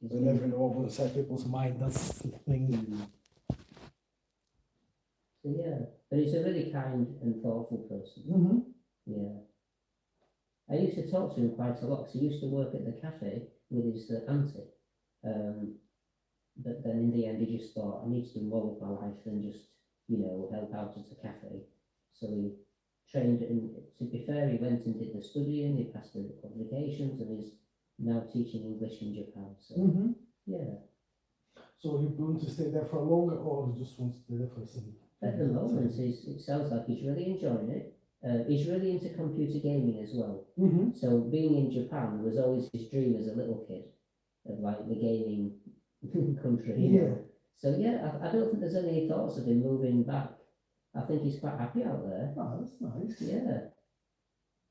We never know what's inside people's mind. That's the thing. So yeah, but he's a really kind and thoughtful person. Mm-hmm. Yeah. I used to talk to him quite a lot because he used to work at the cafe with his auntie. But then in the end, he just thought, I need to do more with my life than just, help out at a cafe. So he trained, and to be fair, he went and did the studying, he passed the qualifications, and he's now teaching English in Japan. So, Mm-hmm. yeah. So you going to stay there for longer, or you just want to stay there for some? At the moment, it sounds like he's really enjoying it. He's really into computer gaming as well. Mm-hmm. So being in Japan was always his dream as a little kid, of like the gaming country, you know. So yeah, I don't think there's any thoughts of him moving back. I think he's quite happy out there. Oh, that's nice. Yeah.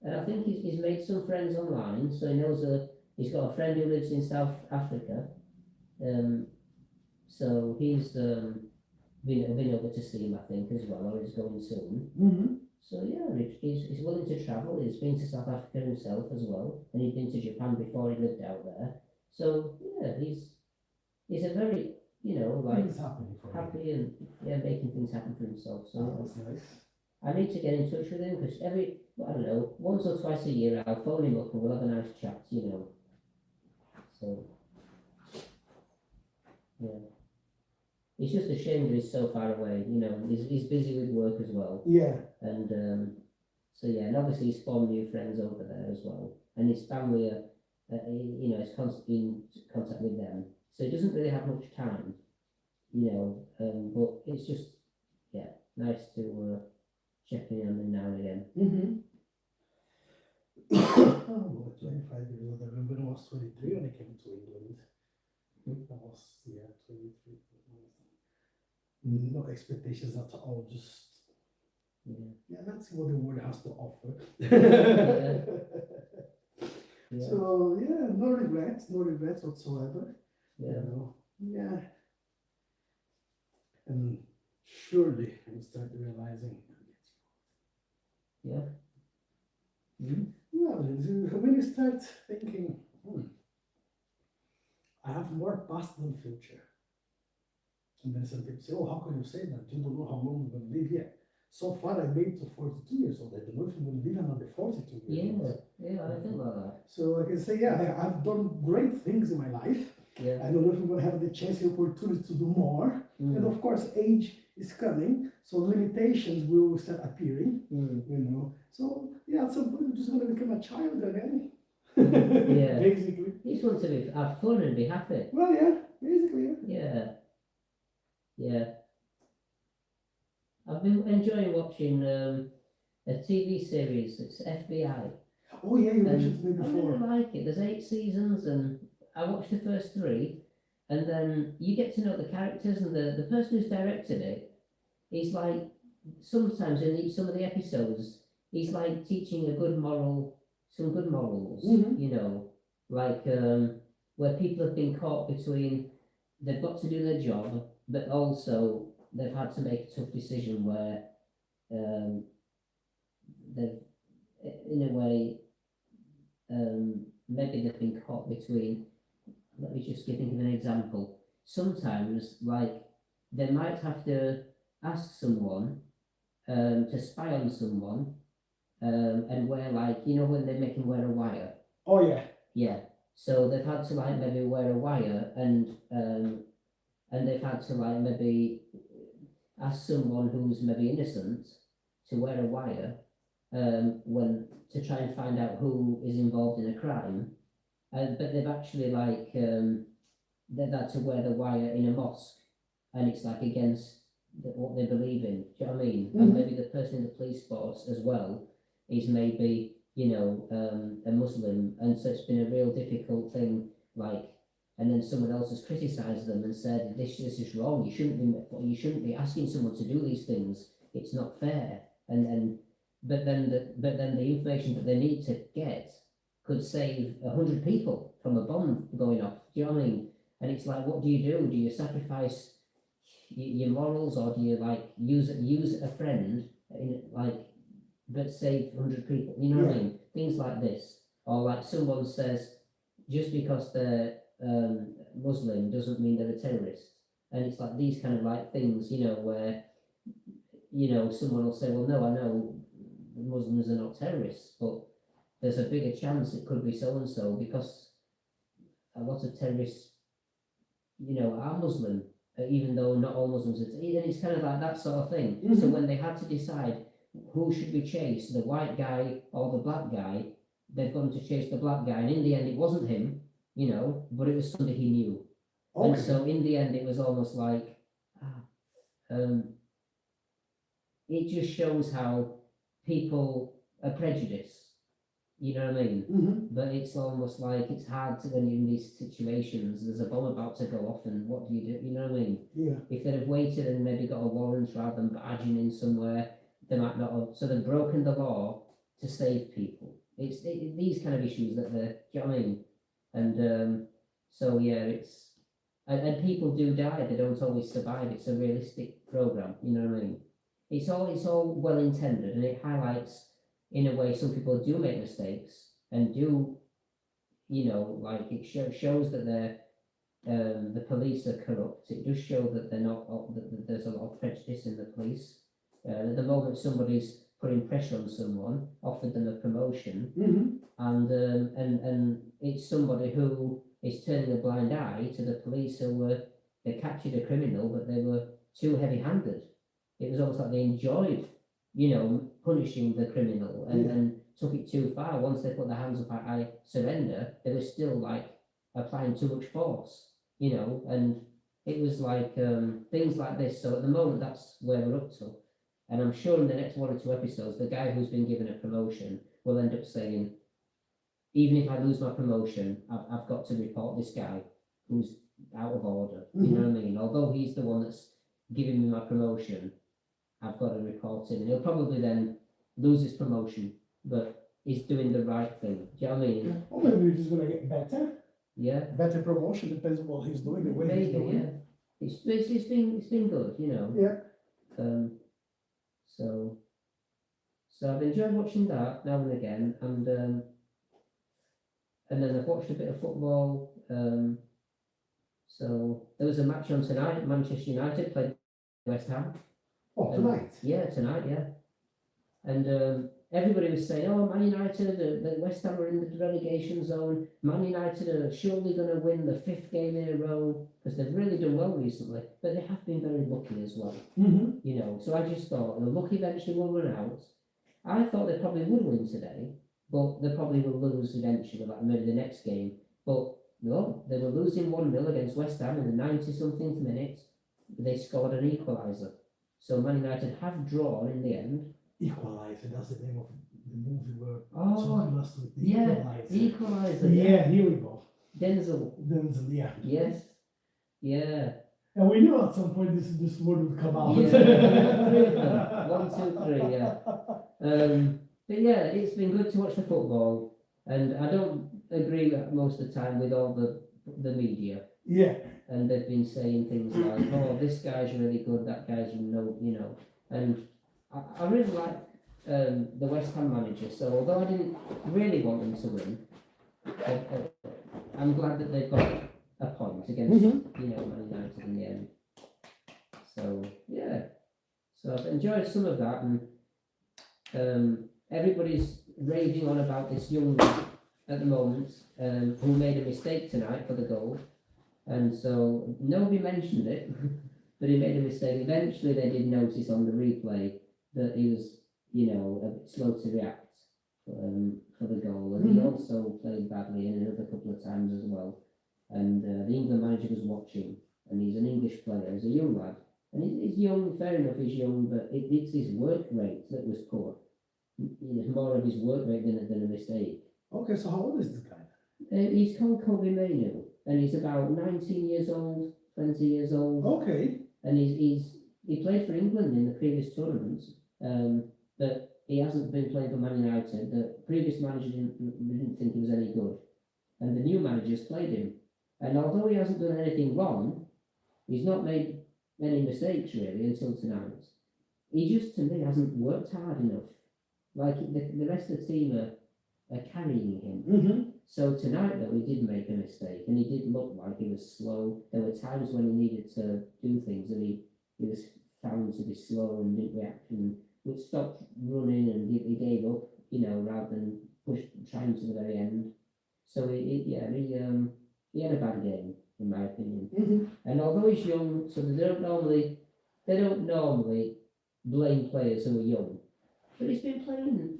And I think he's made some friends online, so he knows he's got a friend who lives in South Africa. So he's been over to see him, I think, as well, or he's going soon. Mm-hmm. So yeah, he's willing to travel. He's been to South Africa himself as well, and he'd been to Japan before he lived out there. So yeah, he's a very, like He's happy and making things happen for himself. So that's nice. I need to get in touch with him because I don't know, once or twice a year I'll phone him up and we'll have a nice chat, So yeah. It's just a shame that he's so far away, he's busy with work as well. Yeah. And so yeah, and obviously he's formed new friends over there as well. And his family are, is constantly in contact with them. So he doesn't really have much time, but it's just, nice to check in on him now and again. Mm-hmm. Oh, 25 years old. I remember I was 23 when I came to England. I was, 23. No expectations at all, just let's see what the world has to offer. So no regrets whatsoever. And surely I'm starting realizing. When you start thinking, I have more past than future. And then some people say, oh, how can you say that? You don't know how long you're going to live yet. So far, I made to 42 years old. I don't know if I'm going to live another 42 years old. Yeah, I think like that. So I can say, I've done great things in my life. Yeah. I don't know if I'm going to have the chance, the opportunity to do more. And of course, age is coming, so limitations will start appearing. So at some point, I'm just going to become a child again. Basically. You just want to have fun and be happy. Well, basically. Yeah. I've been enjoying watching a TV series. It's FBI. Oh yeah, you mentioned to me before. I really like it. There's 8 seasons, and I watched the first 3, and then you get to know the characters, and the person who's directed it is like, sometimes in some of the episodes, he's like teaching some good morals, like where people have been caught between, they've got to do their job, but also they've had to make a tough decision where they've, in a way, maybe they've been caught between, let me just think of an example. Sometimes, like, they might have to ask someone to spy on someone, and wear, like, when they make him wear a wire. Oh yeah. Yeah. So they've had to, like, maybe wear a wire, and they've had to, like, maybe ask someone who's maybe innocent to wear a wire, to try and find out who is involved in a crime. But they've actually, like, they've had to wear the wire in a mosque, and it's like against what they believe in. Do you know what I mean? And maybe the person in the police force as well is maybe, a Muslim, and so it's been a real difficult thing, like. And then someone else has criticised them and said, this is wrong. You shouldn't be asking someone to do these things. It's not fair. But then the information that they need to get could save 100 people from a bomb going off. Do you know what I mean? And it's like, what do? Do you sacrifice your morals, or do you, like, use a friend but save 100 people? You know what I mean? Things like this, or like someone says, just because they're Muslim doesn't mean they're a terrorist. And it's like these kind of like things, you know, where, you know, someone will say, well, no, I know Muslims are not terrorists, but there's a bigger chance it could be so-and-so because a lot of terrorists, you know, are Muslim, even though not all Muslims are. And it's kind of like that sort of thing. So when they had to decide who should we chase, the white guy or the black guy, they've gone to chase the black guy. And in the end, it wasn't him, you know, but it was somebody he knew. Okay. And so in the end, it was almost like, it just shows how people are prejudiced. You know what I mean? But it's almost like it's hard to, when you're in these situations, there's a bomb about to go off, and what do? You know what I mean? Yeah. If they'd have waited and maybe got a warrant rather than barging in somewhere, they might not have. So they've broken the law to save people. It's these kind of issues that they're. Do you know what I mean? And so yeah, it's and people do die. They don't always survive. It's a realistic program. You know what I mean? It's all well intended, and it highlights, in a way, some people do make mistakes and do, you know, like it shows that they're the police are corrupt. It does show that they're not, that there's a lot of prejudice in the police. At the moment, somebody's putting pressure on someone, offered them a promotion, and it's somebody who is turning a blind eye to the police they captured a criminal, but they were too heavy-handed. It was almost like they enjoyed, you know, punishing the criminal and took it too far. Once they put their hands up, I surrender, they were still like applying too much force, you know, and it was like things like this. So at the moment, that's where we're up to. And I'm sure in the next 1 or 2 episodes, the guy who's been given a promotion will end up saying, even if I lose my promotion, I've got to report this guy who's out of order. You know what I mean? Although he's the one that's giving me my promotion, I've got to report him. And he'll probably then lose his promotion, but he's doing the right thing. Do you know what I mean? Yeah. Or maybe he's gonna get better. Yeah. Better promotion, depends on what he's doing, the way he's Maybe, doing. yeah. It's been good, you know. Yeah. So I've enjoyed watching that now and again, and then I've watched a bit of football. So there was a match on tonight. Manchester United played West Ham. Oh, tonight? Yeah, tonight, yeah. And everybody was saying, oh, Man United, the West Ham are in the relegation zone. Man United are surely going to win the 5th game in a row, because they've really done well recently, but they have been very lucky as well. You know, so I just thought, the luck eventually will run out. I thought they probably would win today, but they probably will lose eventually, like maybe the next game. But no, they were losing 1-0 against West Ham in the 90-something minute. They scored an equaliser. So Man United have drawn in the end. Equalizer, that's the name of the movie where Oh, last week. the Equaliser. Yeah, here we go. Denzel, yeah. yes, yeah. And we knew at some point this word would come out. Yeah, 3 of them. 1, 2, 3, yeah. But yeah, it's been good to watch the football, and I don't agree most of the time with all the media. Yeah. And they've been saying things like, oh, this guy's really good, that guy's no, you know. And I really like the West Ham manager, so although I didn't really want them to win, I'm glad that they've got a point against, you know, Man United in the end. So, yeah. So I've enjoyed some of that, and everybody's raving on about this young lad at the moment, who made a mistake tonight for the goal. And so nobody mentioned it, but he made a mistake. Eventually they did notice on the replay that he was, you know, a bit slow to react for the goal. And he also played badly in another couple of times as well. And the England manager was watching, and he's an English player, he's a young lad. And he's young, fair enough, he's young, but it's his work rate that was poor. It's more of his work rate than a mistake. Okay, so how old is this guy? He's called Kobe Mainu, and he's about 19 years old, 20 years old. Okay. And he played for England in the previous tournaments, but he hasn't been playing for Man United. The previous manager didn't think he was any good, and the new manager's played him. And although he hasn't done anything wrong, he's not made many mistakes really until tonight. He just, to me, hasn't worked hard enough. Like the rest of the team are carrying him. So tonight though, he did make a mistake, and he did look like he was slow. There were times when he needed to do things, and he was found to be slow and didn't react, and would stop running, and he gave up, you know, rather than trying to the very end. So he had a bad game, in my opinion. Mm-hmm. And although he's young, so they don't normally blame players who are young, but he's been playing,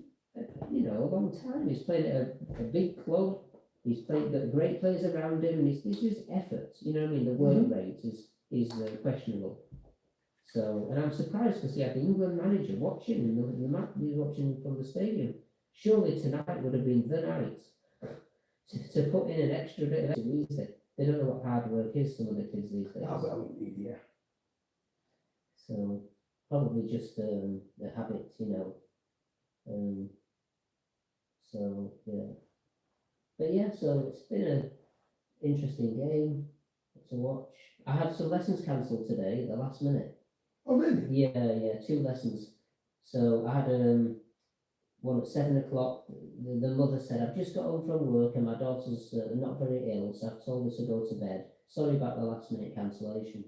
you know, a long time. He's playing at a big club. He's got great players around him, and it's just effort. You know what I mean? The work rate is questionable. So, and I'm surprised because he had the England manager watching him. The match he was watching him from the stadium. Surely tonight would have been the night to put in an extra bit of extra. They don't know what hard work is. Some of the kids these days. Oh, well, yeah. So probably just the habit, you know. So yeah, but yeah, so it's been an interesting game to watch. I had some lessons cancelled today at the last minute. Oh, really? Yeah, 2 lessons. So I had one at 7 o'clock. The mother said, I've just got home from work and my daughter's not very ill, so I've told her to go to bed. Sorry about the last minute cancellation.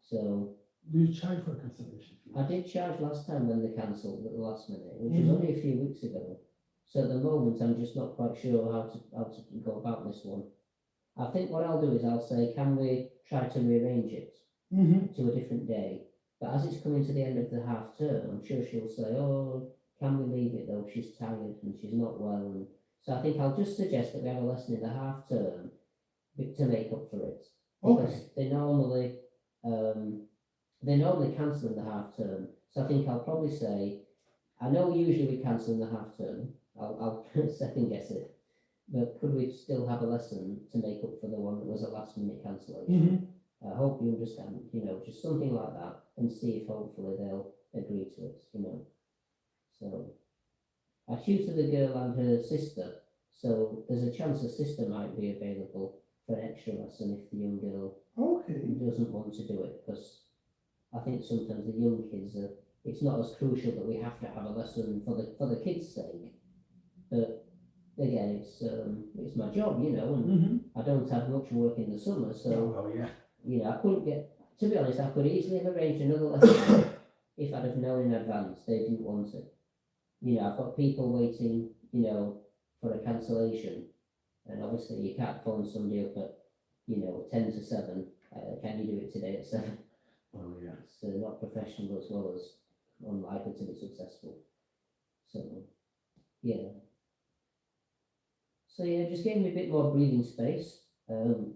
So Do you charge for cancellation fee? I did charge last time when they cancelled at the last minute, which was only a few weeks ago. So at the moment, I'm just not quite sure how to go about this one. I think what I'll do is I'll say, can we try to rearrange it to a different day? But as it's coming to the end of the half term, I'm sure she'll say, oh, can we leave it though? She's tired and she's not well. And so I think I'll just suggest that we have a lesson in the half term to make up for it. Because they normally cancel in the half term. So I think I'll probably say, I know usually we cancel in the half term. I'll second guess it. But could we still have a lesson to make up for the one that was a last minute cancellation? I hope you understand, you know, just something like that, and see if hopefully they'll agree to it, you know. So I tutor the girl and her sister, so there's a chance the sister might be available for an extra lesson if the young girl doesn't want to do it, because I think sometimes the young kids it's not as crucial that we have to have a lesson for the kids' sake. But again, it's my job, you know, and I don't have much work in the summer, so you know, I couldn't get. To be honest, I could easily have arranged another lesson if I'd have known in advance they didn't want it. You know, I've got people waiting, you know, for a cancellation, and obviously you can't phone somebody up at, you know, 10 to 7. Can you do it today at 7? Oh yeah. So not professional as well as unlikely to be successful. So yeah. So yeah, just gave me a bit more breathing space to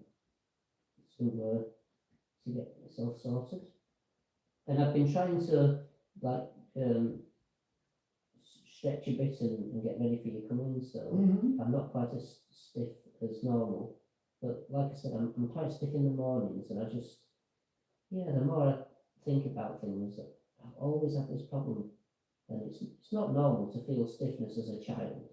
get myself sorted. And I've been trying to like stretch a bit and get ready for you coming. So I'm not quite as stiff as normal. But like I said, I'm quite stiff in the mornings, and I just the more I think about things, I've always had this problem, and it's not normal to feel stiffness as a child,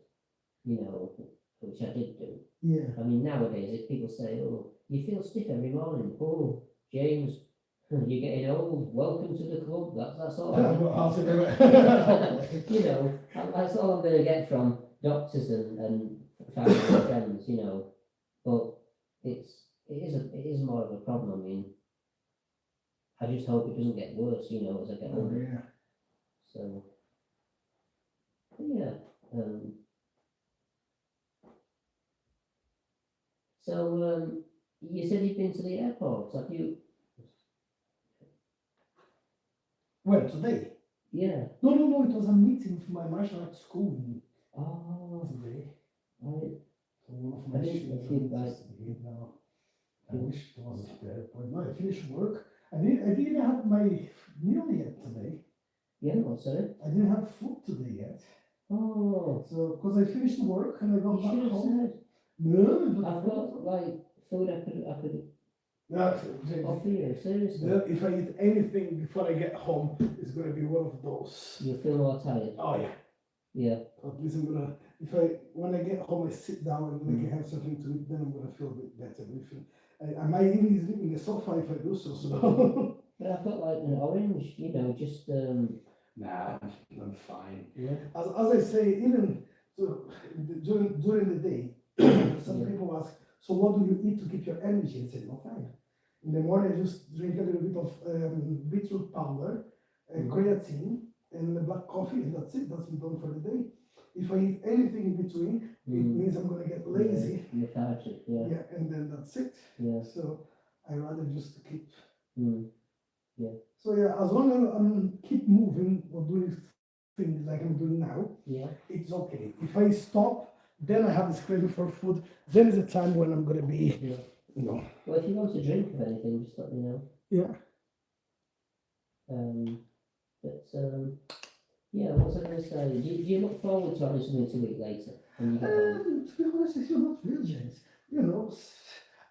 you know, which I did do. Yeah. I mean, nowadays, if people say, "Oh, you feel stiff every morning," oh, James, you're getting old. Welcome to the club. That's all. You know, that's all I'm going to get from doctors and family and friends. You know, but it is more of a problem. I mean, I just hope it doesn't get worse, you know, as I get older. Yeah. So, yeah. You said you've been to the airport. Have you? Well, today? Yeah. No, it was a meeting for my martial arts school today. Right. So one of my students now. I wish it was at the airport. No, I finished work. I didn't even have my meal yet today. Yeah, what's that? I didn't have food today yet. Oh. So, because I finished work and I got back home. Said. No, I've got like food I could offer you, seriously. If I eat anything before I get home, it's gonna be one of those. You feel more tired? Oh yeah. Yeah. At least when I get home, I sit down and I can have something to eat, then I'm gonna feel a bit better. I might even sleep in the sofa if I do so. But I've got like an orange, you know, just Nah, I'm fine. Yeah. As I say, even during the day, Some Yeah. people ask, so what do you eat to keep your energy? I say, no, fine. In the morning, I just drink a little bit of beetroot powder, creatine, and the black coffee, and that's it. That's me done for the day. If I eat anything in between, it means I'm gonna get lazy. Yeah, lethargic, yeah. Yeah, and then that's it. Yeah. So I rather just keep. Yeah. So yeah, as long as I'm keep moving or doing things like I'm doing now, Yeah. it's okay. If I stop, then I have this craving for food. Then is the time when I'm gonna be, Yeah. you know. Well, if you want to drink of anything, just let me know. Yeah. Yeah, what was I going to say? Do you look forward to having something to eat later when you get home? To be honest with you, not real, James. You know,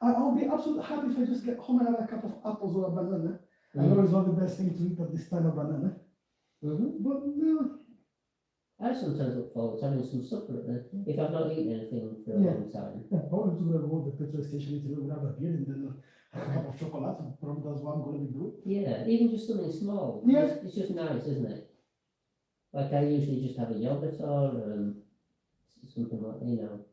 I'll be absolutely happy if I just get home and have a cup of apples or a banana. I know it's not the best thing to eat at this time, a banana. But I sometimes look forward to having some supper if I've not eaten anything for a long time. yeah, probably just gonna go to the petrol station, eat a little bit of a beer, and then have a cup of chocolate. Probably that's what I'm gonna be doing. Yeah, even just something small. Yeah. It's just nice, isn't it? Like I usually just have a yogurt or something like, you know.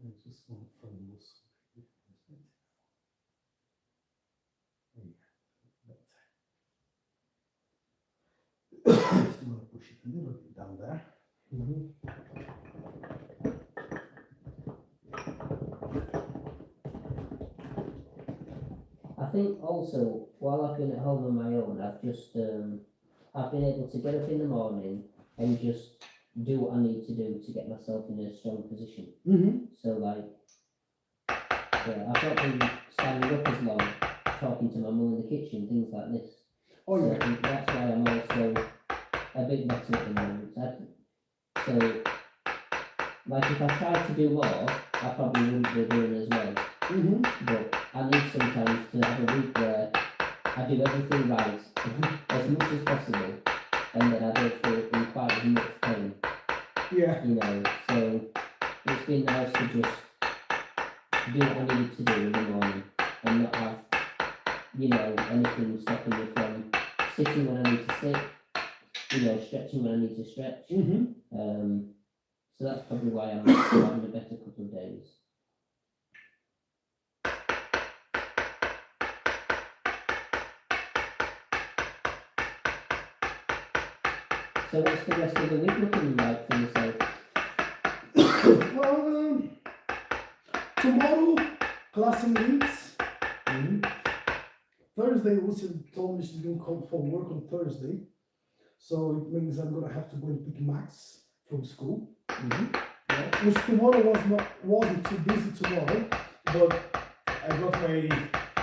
I just want from this. Just want to push it a little bit down there. I think also while I've been at home on my own, I've been able to get up in the morning and just do what I need to do to get myself in a strong position. So like, yeah, I've not been standing up as long, talking to my mum in the kitchen, things like this. Oh So yeah. I think that's why I'm also a bit better at the moment. So, like if I tried to do more, I probably wouldn't be doing as well. But I need sometimes to have a week where I do everything right as much as possible, and then I don't feel in quite as much pain. Yeah. You know, so it's been nice to just do what I need to do in the morning and not have, you know, anything stopping me from sitting when I need to sit, you know, stretching when I need to stretch. So that's probably why I'm having a better couple of days. So what's the rest of the week looking like for yourself? Well, tomorrow, class in Leeds. Thursday, Lucy told me she's going to come for work on Thursday. So it means I'm going to have to go and pick Max from school. Yeah. Which tomorrow wasn't too busy tomorrow, but I got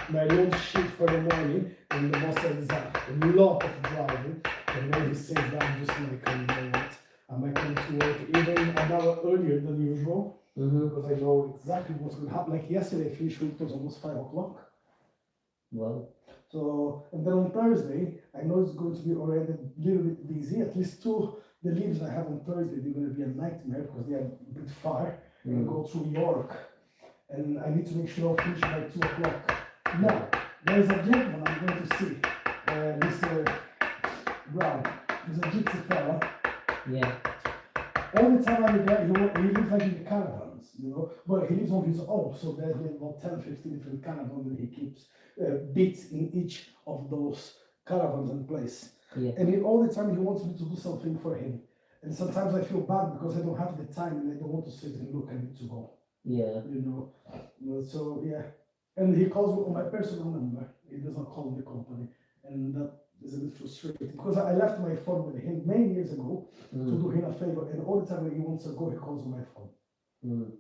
my load sheet for the morning, and the boss says a lot of driving. And when he says that, I'm just like, you know what, I might come to work even an hour earlier than usual, because I know exactly what's going to happen. Like yesterday, I finished work, it was almost 5 o'clock. Well. So, and then on Thursday, I know it's going to be already a little bit busy. At least the leaves I have on Thursday, they're going to be a nightmare because they are a bit far and go through York. And I need to make sure I'll finish by 2 o'clock. Now, there's a gentleman I'm going to see, Mr. Brown. He's a gypsy fella. Yeah. All the time I'm there, he lives like in the caravans, you know, but he lives on his own, so there's about 10, 15 different caravans that he keeps bits in each of those caravans in place. Yeah. And all the time he wants me to do something for him. And sometimes I feel bad because I don't have the time and I don't want to sit and look, I need to go. Yeah. You know, so yeah. And he calls me on my personal number. He doesn't call the company. And that is a bit frustrating because I left my phone with him many years ago to do him a favor, and all the time when he wants to go, he calls on my phone.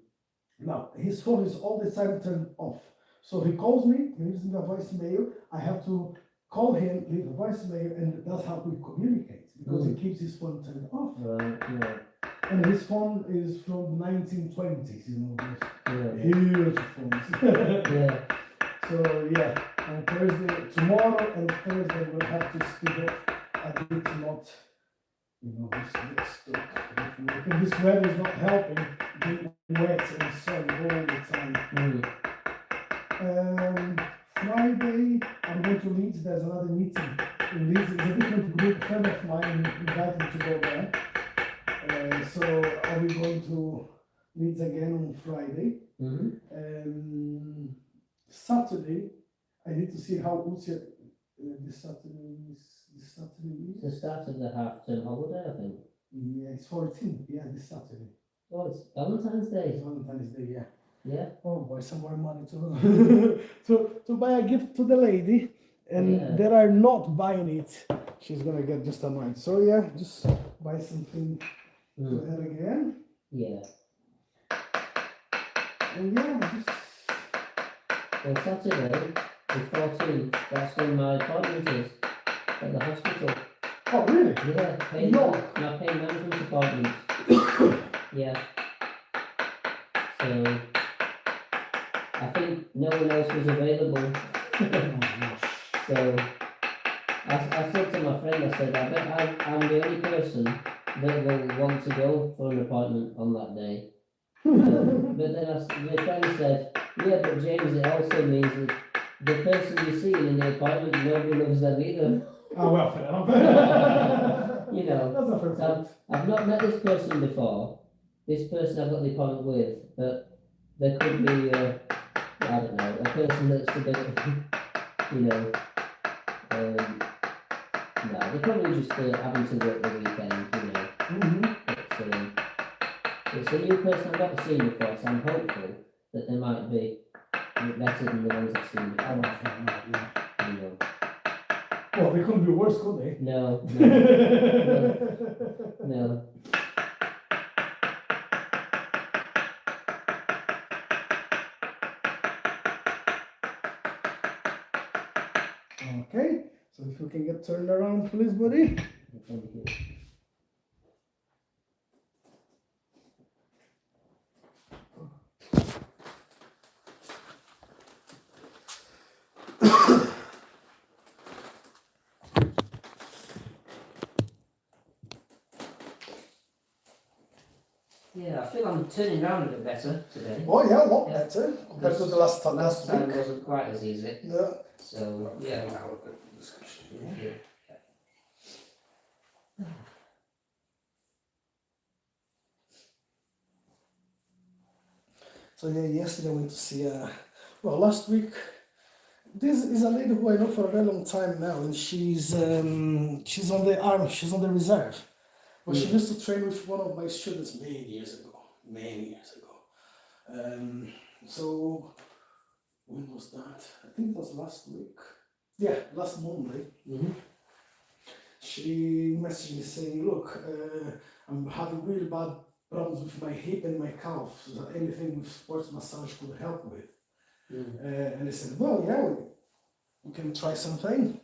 Now, his phone is all the time turned off. So he calls me, he leaves me a voicemail, I have to call him, leave a voicemail, and that's how we communicate, because he keeps his phone turned off. Right, yeah. And his phone is from 1920s, you know, those huge phones. Yeah. So yeah, on Thursday, tomorrow and Thursday we'll have to speed up a bit, not, you know, just get stuck. And this weather is not helping, being wet and sunny all the time. Friday, I'm going going to Leeds. There's another meeting in Leeds. It's a different group. A friend of mine invited me to go there. So I'll be going to Leeds again on Friday. Saturday, I need to see how Lucia this Saturday is. The start of the half-term holiday, I think. Yeah, it's 14. Yeah, this Saturday. Oh, it's Valentine's Day. It's Valentine's Day, yeah. Yeah. Oh boy, some more money to to buy a gift to the lady, and they are not buying it. She's gonna get just annoyed. So yeah, just buy something to her again. Yeah. And yeah, just. Well, Saturday, the 14th, that's when my appointment is at the hospital. Oh really? Yeah, my pain management appointment. Yeah. So I think no one else was available. So I said to my friend, I said, I bet I'm the only person that will want to go for an appointment on that day. But then my friend said, yeah, but James, it also means that the person you see in the appointment, nobody loves them either. Oh well, fair enough. You know, that's not fair point. I've not met this person before. This person I've got the appointment with, but there could be, I don't know, a person that's a bit, you know, no, they're probably just having to work the weekend, you know. It's a new person I've never seen before, so I'm hopeful that they might be better than the ones I've seen before. You know. Well, they couldn't be worse, could they? No. No. Okay, so if you can get turned around, please, buddy. Thank you. Yeah, I feel I'm turning around a bit better today. Oh yeah, a lot better compared to the last time week. Wasn't quite as easy. Yeah. So yeah. So yeah, yesterday I went to see last week. This is a lady who I know for a very long time now, and she's on the army, she's on the reserve. But she used to train with one of my students many years ago. So when was that? I think it was last week. Yeah, last Monday. She messaged me saying, look, I'm having really bad problems with my hip and my calf. So anything with sports massage could help with. And I said, well, yeah, we can try something.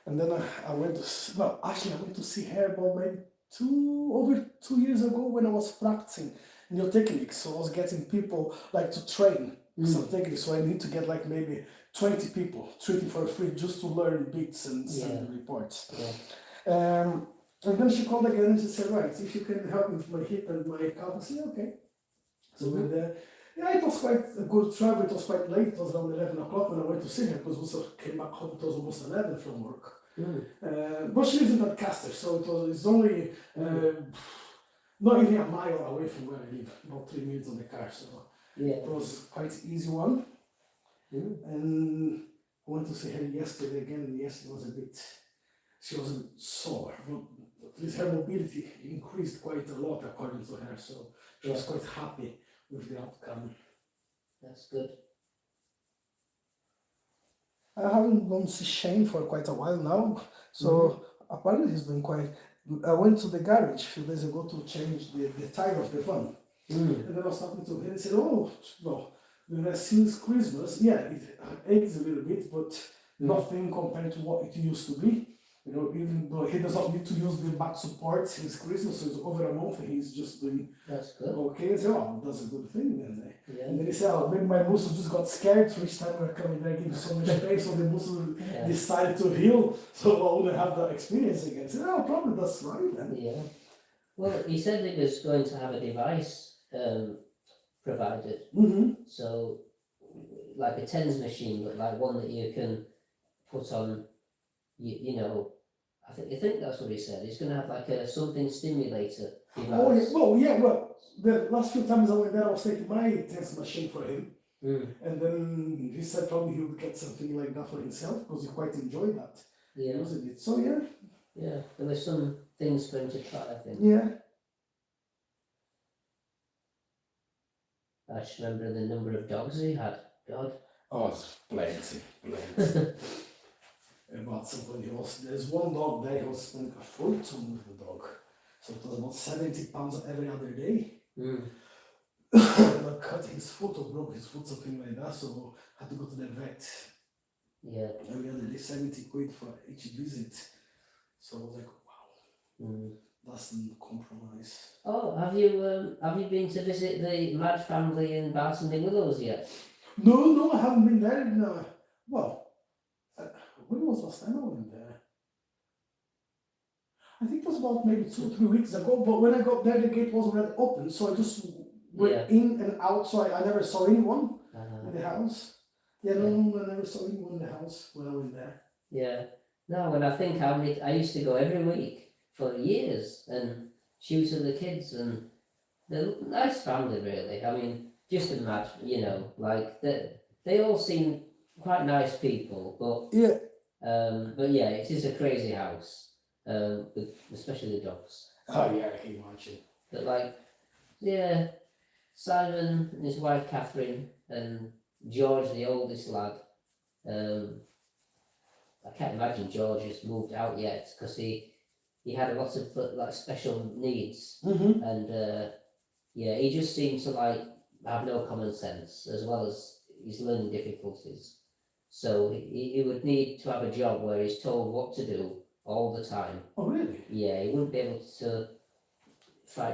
And then I went to see her about maybe over 2 years ago when I was practicing new techniques. So I was getting people like to train some techniques. So I need to get like maybe 20 people treating for free just to learn bits and send reports. And then she called again and she said, right, if you can help me with my hip and my calf, I said, okay. So it was quite a good travel. It was quite late. It was around 11 o'clock when I went to see her because we also came back home. It was almost 11 from work. But she lives in Doncaster, so it's only not even a mile away from where I live, about 3 minutes on the car. So it was quite an easy one. And I went to see her yesterday again, and yesterday was she was a bit sore, but at least her mobility increased quite a lot according to her, so she was quite happy with the outcome. That's good. I haven't gone to see Shane for quite a while now, so apparently he's doing quite. I went to the garage a few days ago to change the tire of the van, and then I was talking to him and he said, oh, well, since Christmas, it aches a little bit, but nothing compared to what it used to be. You know, even though he does not need to use the back support since Christmas, so it's over a month, he's just doing okay. I said, oh, that's a good thing then. And then he said, oh, maybe my muscle just got scared each time we were coming there, giving so much pain, so the muscle decided to heal, so I wouldn't have that experience again. I said, oh, probably that's right then. Yeah. Well, he said he was going to have a device provided. So, like a TENS machine, but like one that you can put on, you know, I think that's what he said. He's going to have like a something stimulator Oh, device. well, the last few times I went there, I was taking my test machine for him. Mm. And then he said probably he would get something like that for himself because he quite enjoyed that. Yeah. Using it. So, yeah. Yeah, there were some things for him to try, I think. Yeah. I just remember the number of dogs he had. God. Oh, it's plenty. About something there's one dog there, he was spending a fortune with the dog. So it was about 70 pounds every other day. Mm. Like cut his foot or broke his foot, something like that, so had to go to the vet. Yeah. Every other day, 70 quid for each visit. So I was like, wow, that's no compromise. Oh, have you been to visit the Mad family in Barton in Willows yet? No, I haven't been there in, when was last time I went there? I think it was about maybe 2 or 3 weeks ago, but when I got there, the gate wasn't really open, so I just went in and out, so I never saw anyone in the house. Yeah, no, I never saw anyone in the house when I went there. Yeah. No, and I think I used to go every week for years and shoot with the kids, and they're a nice family, really. I mean, just a mad, you know, like they all seem quite nice people, but yeah, it is a crazy house, especially the dogs. Oh yeah, I can imagine. But like, yeah, Simon and his wife Catherine and George, the oldest lad. I can't imagine George has moved out yet because he had a lot of like special needs, and he just seems to like have no common sense as well as his learning difficulties. So he would need to have a job where he's told what to do all the time. Oh really? Yeah, he wouldn't be able to.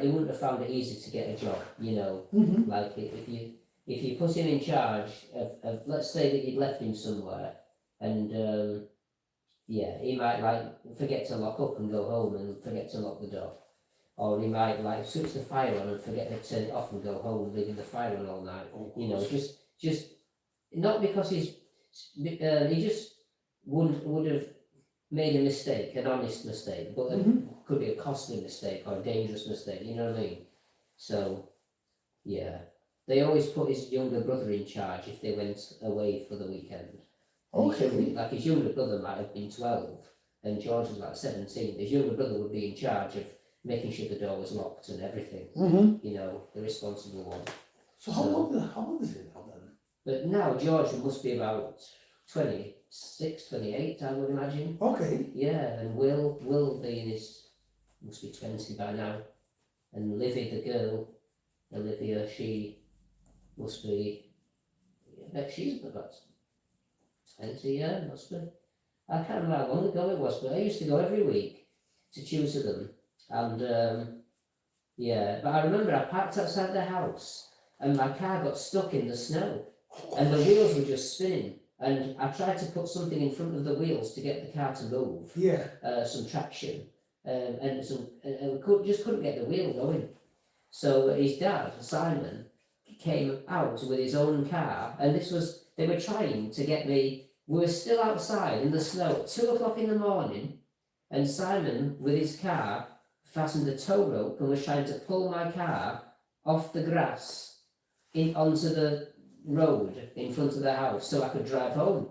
He wouldn't have found it easy to get a job, you know. Like if you put him in charge of let's say that you'd left him somewhere, and he might like forget to lock up and go home and forget to lock the door, or he might like switch the fire on and forget to turn it off and go home, leaving the fire on all night. You know, just not because he just would have made a mistake, an honest mistake, but it could be a costly mistake or a dangerous mistake, you know what I mean? So, yeah. They always put his younger brother in charge if they went away for the weekend. Okay. Like his younger brother might have been 12 and George was like 17. His younger brother would be in charge of making sure the door was locked and everything. You know, the responsible one. So how old is he now then? But now George must be about 26, 28, I would imagine. Okay. Yeah, and Will being must be 20 by now. And Livy, the girl, Olivia, she must be, I bet she's about 20, yeah, must be. I can't remember how long ago it was, but I used to go every week to tutor them. And but I remember I parked outside their house and my car got stuck in the snow and the wheels were just spinning. And I tried to put something in front of the wheels to get the car to move. Yeah. Some traction. And we just couldn't get the wheel going. So his dad, Simon, came out with his own car, and they were trying to get me, we were still outside in the snow at 2 o'clock in the morning, and Simon, with his car, fastened a tow rope and was trying to pull my car off the grass onto the road in front of the house so I could drive home.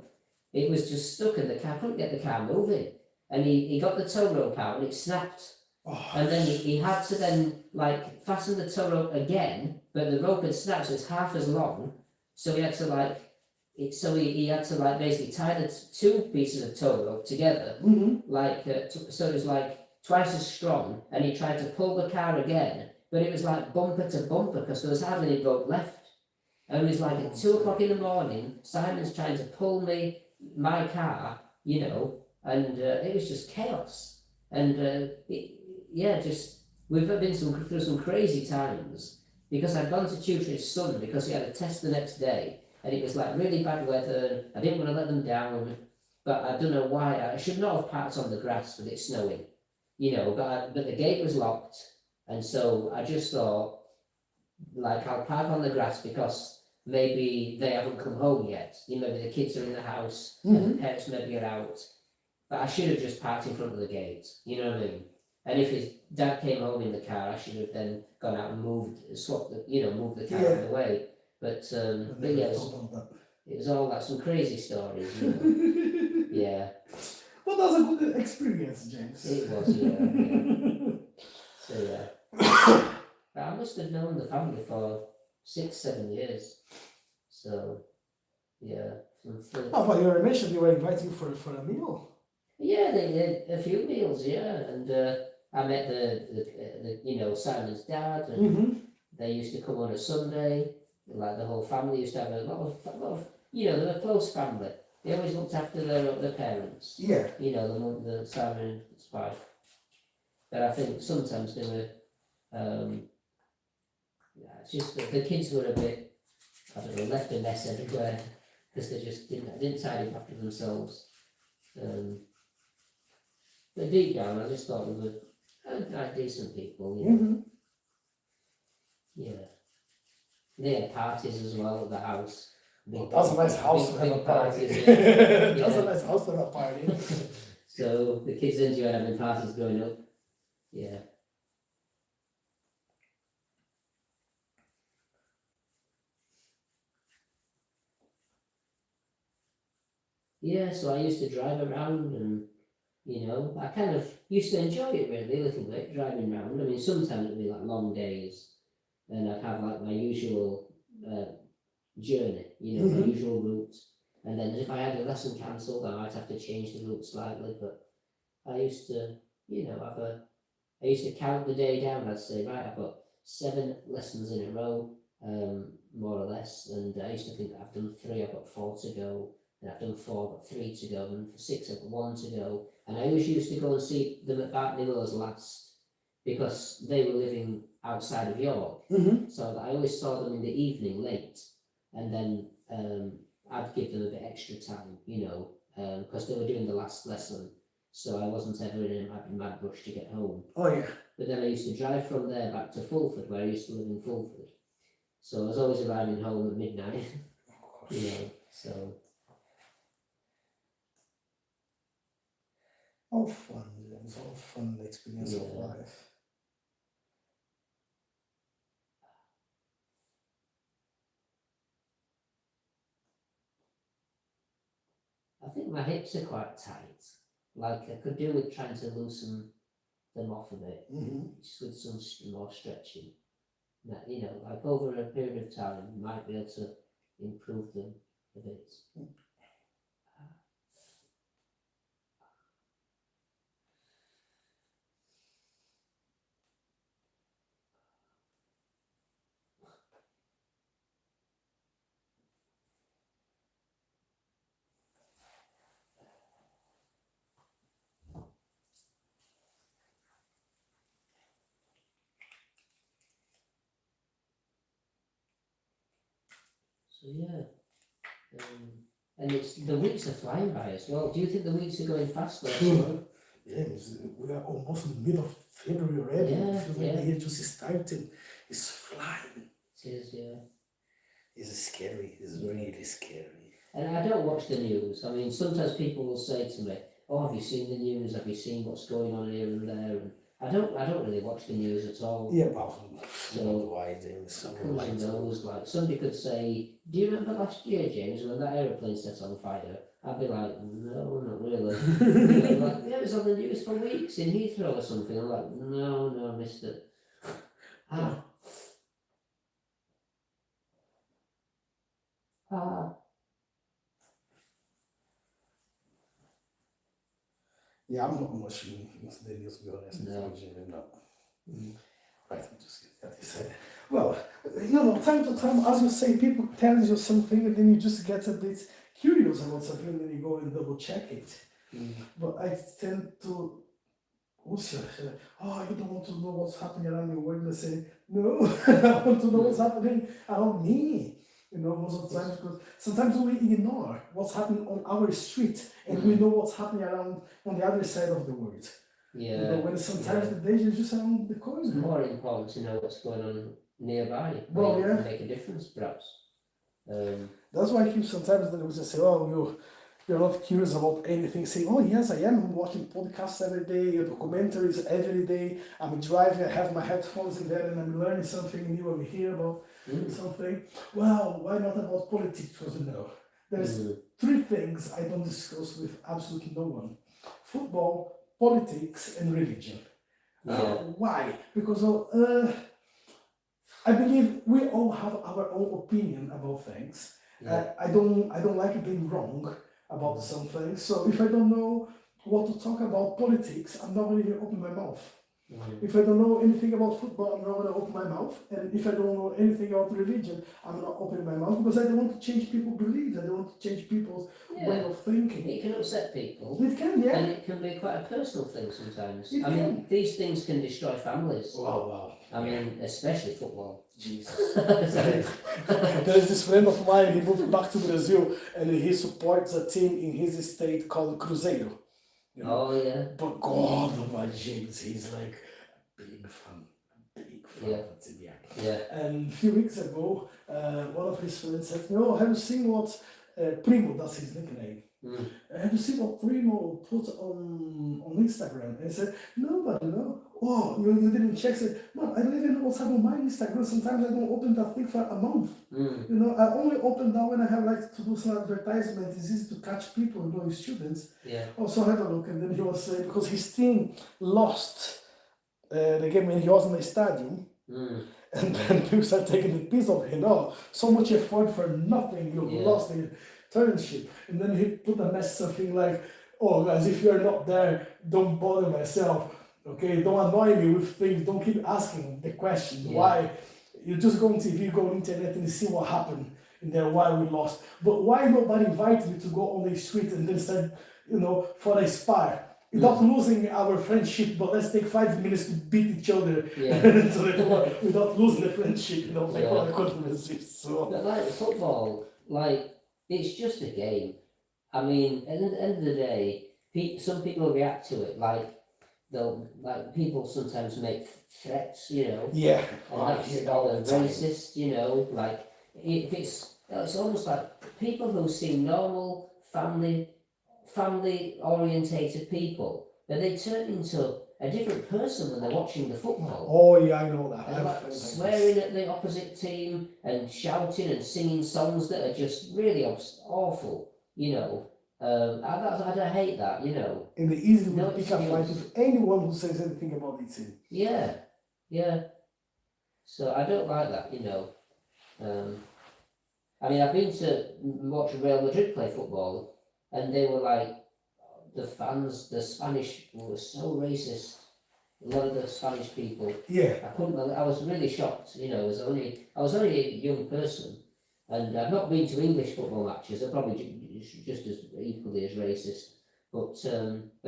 It was just stuck and the car couldn't get the car moving. And he got the tow rope out and it snapped. And then he had to then like fasten the tow rope again, but the rope had snapped, so it's half as long. So he had to he had to basically tie the two pieces of tow rope together, so it was like twice as strong. And he tried to pull the car again, but it was like bumper to bumper because there was hardly any rope left. And it was like at 2 o'clock in the morning, Simon's trying to pull my car, you know, and it was just chaos. And we've been through some crazy times because I'd gone to tutor his son because he had a test the next day and it was like really bad weather. I didn't want to let them down, but I don't know why. I should not have parked on the grass with it snowing, you know, but the gate was locked. And so I just thought, like, I'll park on the grass because maybe they haven't come home yet. Maybe the kids are in the house and the parents maybe are out. But I should have just parked in front of the gate. You know what I mean? And if his dad came home in the car, I should have then gone out and moved the car out of the way. But yeah, it was all like some crazy stories. Yeah. Well, that was a good experience, James. It was, yeah. So yeah. But I must have known the family for 6-7 years. So yeah. Oh, but you mentioned you were inviting for a meal. Yeah, they did a few meals, yeah, and I met the Simon's dad, and they used to come on a Sunday. Like the whole family used to have a lot of they were a close family. They always looked after their parents. Yeah. The mum, the Simon's wife. But I think sometimes they were, it's just that the kids were a bit, I don't know, left a mess everywhere because they just didn't tidy up after themselves. But deep down, I just thought they were decent people, Yeah. They had parties as well at the house. That's a nice house to have a party. Parties, yeah. That's a nice house to have a party. So the kids enjoyed having parties growing up. Yeah. Yeah, so I used to drive around and I kind of used to enjoy it really a little bit, driving around. I mean, sometimes it'd be like long days, and I'd have like my usual journey, my usual route. And then if I had a lesson cancelled, I might have to change the route slightly. But I used to, I used to count the day down. I'd say, right, I've got 7 lessons in a row, more or less. And I used to think I've done 3, I've got 4 to go. And I've done 4, I've got 3 to go. And for 6, I've got 1 to go. And I always used to go and see them at Bartley Mills last because they were living outside of York. So I always saw them in the evening late. And then I'd give them a bit extra time, because they were doing the last lesson. So I wasn't ever in a mad rush to get home. Oh, yeah. But then I used to drive from there back to Fulford, where I used to live in Fulford. So I was always arriving home at midnight, so. All fun, James, all fun experience of life. I think my hips are quite tight. Like I could do with trying to loosen them off a bit, just with some more stretching. That, like over a period of time, you might be able to improve them a bit. So yeah, and the weeks are flying by as well. Do you think the weeks are going faster? James, we are almost in the middle of February already. Yeah, I feel like the year just started. It's flying. It is, yeah. It's scary. It's really scary. And I don't watch the news. I mean, sometimes people will say to me, "Oh, have you seen the news? Have you seen what's going on here and there?" And I don't really watch the news at all. Yeah, well, so why, James? Like somebody could say, "Do you remember last year, James, when that aeroplane set on fire?" I'd be like, "No, not really." Like, yeah, it was on the news for weeks in Heathrow or something. I'm like, "No, I missed it." Yeah, I'm not much into the news, to be honest. No. Right, I'm just getting that said. Well, time to time, as you say, people tell you something and then you just get a bit curious about something and then you go and double check it. But I tend to also say, "Oh, you don't want to know what's happening around your world." And I say, "No, I want to know what's happening around me." Most of the time, because sometimes we ignore what's happening on our street and we know what's happening around on the other side of the world. Yeah. When sometimes the danger is just around the corner. It's more important to know what's going on nearby. Well, where you can make a difference, perhaps. That's why I keep sometimes they will just say, "Oh, you're not curious about anything." Say, "Oh yes, I am. I'm watching podcasts every day, documentaries every day. I'm driving. I have my headphones in there, and I'm learning something new. I'm here about something. Well, why not about politics? Because no, there's three things I don't discuss with absolutely no one: football, politics, and religion. Why? Because I believe we all have our own opinion about things. I don't like being wrong about some things. So if I don't know what to talk about politics, I'm not going to open my mouth. If I don't know anything about football, I'm not going to open my mouth. And if I don't know anything about religion, I'm not opening my mouth because I don't want to change people's beliefs. I don't want to change people's way of thinking. It can upset people. It can, yeah. And it can be quite a personal thing sometimes. It I mean, can. these things can destroy families. Wow. I mean, especially football. Jesus. There is this friend of mine, he moved back to Brazil and he supports a team in his state called Cruzeiro. You know? Oh, yeah. But God, my James, he's like a big fan of the team, Yeah. And a few weeks ago, one of his friends said, "No, have you seen what Primo, that's his nickname, have you seen what Primo put on Instagram?" And I said, "No, but no." "Oh, you didn't check?" I said, "No, I don't even know what's on my Instagram. Sometimes I don't open that thing for a month. You know, I only open that when I have like to do some advertisement. It's easy to catch people, students." Also have a look. And then he was saying, because his team lost the game when he was in the stadium. And then people started taking the piece of him. "Oh, so much effort for nothing. You lost the internship." And then he put a message something like, "Oh guys, if you're not there, don't bother myself. Okay, don't annoy me with things. Don't keep asking the questions. Why? You just go on TV, go on internet and see what happened. And then why we lost. But why nobody invited me to go on the street and then said, for a spar? Without losing our friendship, but let's take 5 minutes to beat each other without losing the friendship, I couldn't resist." So. But like football, it's just a game. I mean, at the end of the day, some people react to it people sometimes make threats, Yeah. Or racist, if it's almost like people who seem normal, family orientated people, that they turn into a different person when they're watching the football. Oh yeah, I know that. And swearing at the opposite team and shouting and singing songs that are just really awful, I hate that, And they easily pick a fight with anyone who says anything about it. Yeah. So I don't like that, I mean, I've been to watch Real Madrid play football, and they were like, the fans, the Spanish were so racist. A lot of the Spanish people. Yeah. I was really shocked, I was only a young person, and I've not been to English football matches. They're probably just as equally as racist, but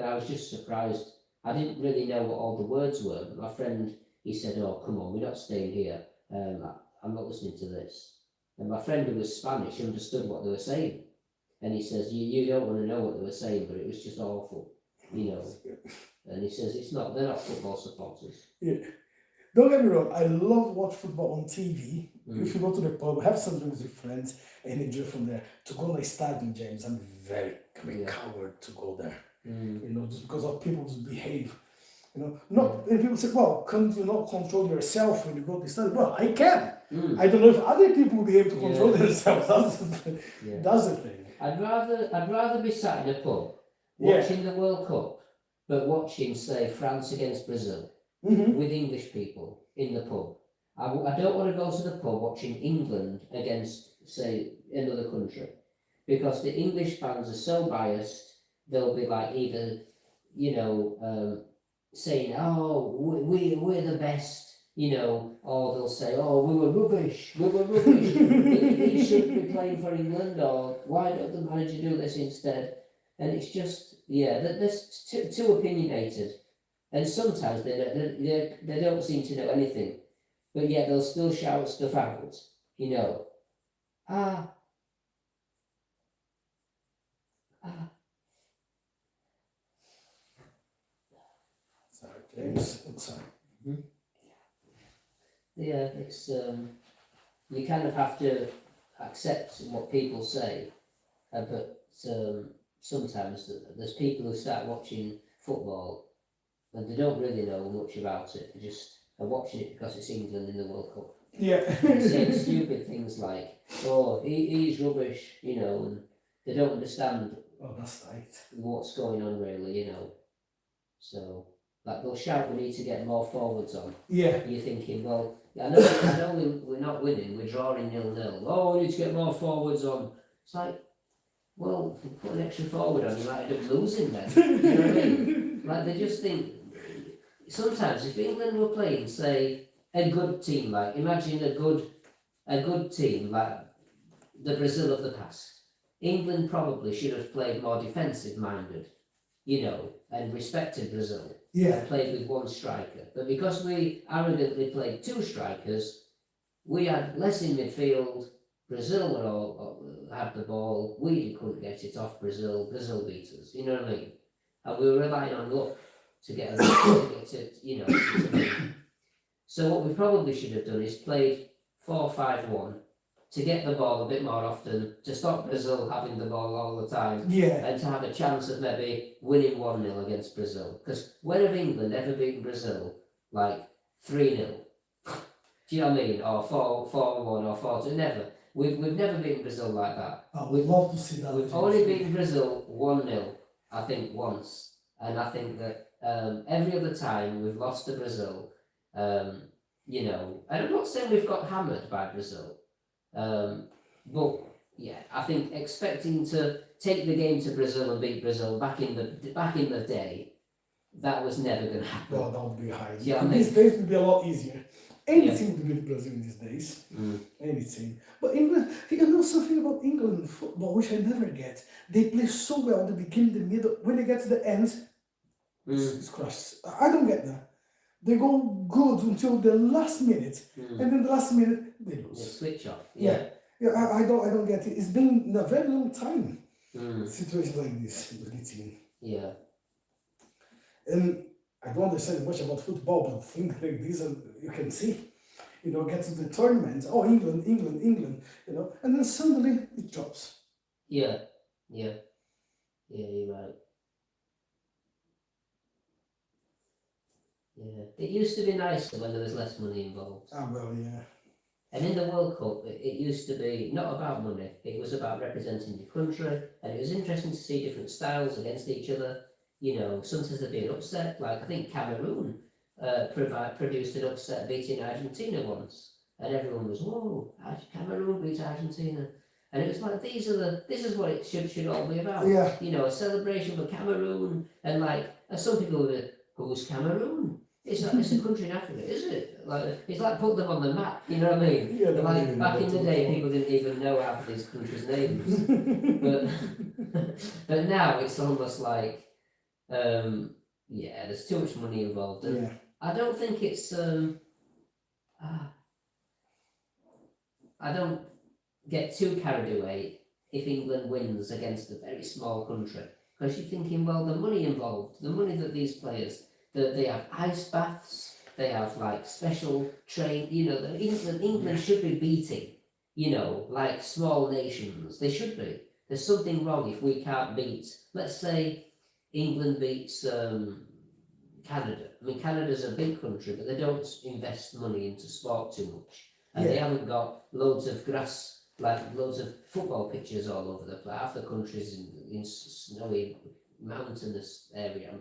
I was just surprised. I didn't really know what all the words were. But my friend, he said, "Oh, come on, we're not staying here. I'm not listening to this." And my friend, who was Spanish, understood what they were saying, and he says, "You don't want to know what they were saying, but it was just awful, And he says, they're not football supporters." Yeah. Don't get me wrong, I love watch football on TV. If you go to the pub, have some drinks with friends and enjoy from there. To go to the stadium, James, I'm a coward to go there. Just because of people's behave. And people say, "Well, can't you not control yourself when you go to the stadium?" Well, I can. I don't know if other people will be able to control themselves. That's the thing. I'd rather be sat in a pub watching the World Cup, but watching, say, France against Brazil with English people in the pub. I don't want to go to the pub watching England against, say, another country, because the English fans are so biased. They'll be like either, saying, "Oh, we're the best," or they'll say, "Oh, we were rubbish, he shouldn't be playing for England," or "Why don't the manager do this instead?" And it's just, they're too opinionated, and sometimes they don't seem to know anything, but yet they'll still shout stuff out, Sorry, James. Sorry. Yeah, it's you kind of have to accept what people say, but sometimes there's people who start watching football and they don't really know much about it. They just are watching it because it's England in the World Cup. Yeah. Saying stupid things like, "Oh, he's rubbish," you know, and they don't understand. Oh, that's right. What's going on really, you know. So, like they'll shout, "We need to get more forwards on." Yeah. You're thinking, well, I know we're not winning, we're drawing 0-0. Oh, we need to get more forwards on. It's like, well, if you put an extra forward on, you might end up losing then. You know what I mean? Like they just think. Sometimes, if England were playing, say, a good team, like imagine a good team like the Brazil of the past. England probably should have played more defensive-minded, you know, and respected Brazil. Yeah. And played with one striker. But because we arrogantly played two strikers, we had less in midfield. Brazil were all had the ball. We couldn't get it off Brazil. Brazil beat us. You know what I mean? And we were relying on luck to get it, you know. So what we probably should have done is played 4-5-1 to get the ball a bit more often, to stop Brazil having the ball all the time, Yeah. and to have a chance of maybe winning 1-0 against Brazil. Because when have England ever beaten Brazil like 3-0? Do you know what I mean? Or 4-1 or 4-2? Never. We've never beaten Brazil like that. I would love to see that. We've only beaten Brazil 1-0, I think, once. And I think that every other time we've lost to Brazil, you know, and I'm not saying we've got hammered by Brazil, but yeah, I think expecting to take the game to Brazil and beat Brazil back in the day, that was never going to happen. Well, that would be hard. Yeah, These days would be a lot easier. Any team would beat Brazil in these days. Any team. But England, you know something about England football which I never get. They play so well at the beginning, the middle. When they get to the end, it's crushed. I don't get that. They go good until the last minute, and then the last minute they lose. They switch off. Yeah. I don't get it. It's been a very long time. Situations like this in the team. Yeah. And I don't understand much about football, but things like this, you can see, you know, get to the tournament. Oh, England, you know, and then suddenly it drops. Yeah. You're right. Yeah, it used to be nicer when there was less money involved. Ah, well, yeah. And in the World Cup, it used to be not about money, it was about representing your country, and it was interesting to see different styles against each other. You know, sometimes there'd be an upset, like I think Cameroon produced an upset beating Argentina once, and everyone was, whoa, Cameroon beat Argentina. And it was like, this is what it should all be about. Yeah. You know, a celebration for Cameroon, and like, some people would be, who's Cameroon? It's a country in Africa, is it? Like, it's like put them on the map, you know what I mean? Yeah, like back in the day, people didn't even know half of these countries' names. but now it's almost like, there's too much money involved. And I don't think it's, I don't get too carried away if England wins against a very small country. Because you're thinking, well, the money involved, the money that these players, they have ice baths, they have like special train, you know, England should be beating, you know, like small nations. They should be. There's something wrong if we can't beat, let's say England beats Canada. I mean, Canada's a big country, but they don't invest money into sport too much. And they haven't got loads of grass, like loads of football pitches all over the place. Half the country's in snowy, mountainous area.